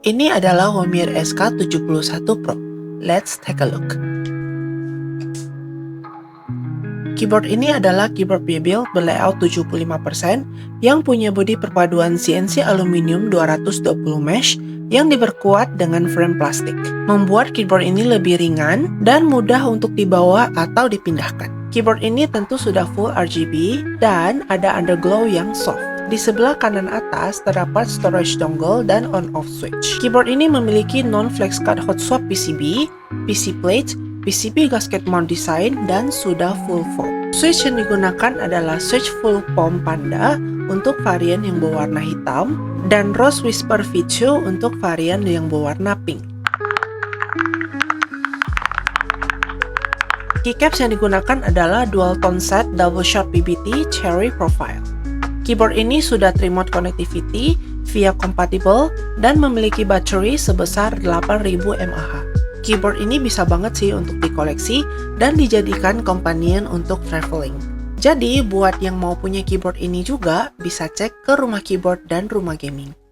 Ini adalah Homir SK71 Pro. Let's take a look. Keyboard ini adalah keyboard pre-built berlayout 75% yang punya bodi perpaduan CNC aluminium 220 mesh yang diperkuat dengan frame plastik. Membuat keyboard ini lebih ringan dan mudah untuk dibawa atau dipindahkan. Keyboard ini tentu sudah full RGB dan ada underglow yang soft. Di sebelah kanan atas terdapat storage dongle dan on-off switch. Keyboard ini memiliki non-flex cut hot swap PCB, PC plate, PCB gasket mount design, dan sudah full foam. Switch yang digunakan adalah switch full foam Panda untuk varian yang berwarna hitam dan Rose Whisper Vicio untuk varian yang berwarna pink. Keycaps yang digunakan adalah dual tone set double shot PBT Cherry Profile. Keyboard ini sudah remote connectivity, via compatible, dan memiliki baterai sebesar 8000 mAh. Keyboard ini bisa banget sih untuk dikoleksi dan dijadikan companion untuk traveling. Jadi buat yang mau punya keyboard ini juga bisa cek ke Rumah Keyboard dan Rumah Gaming.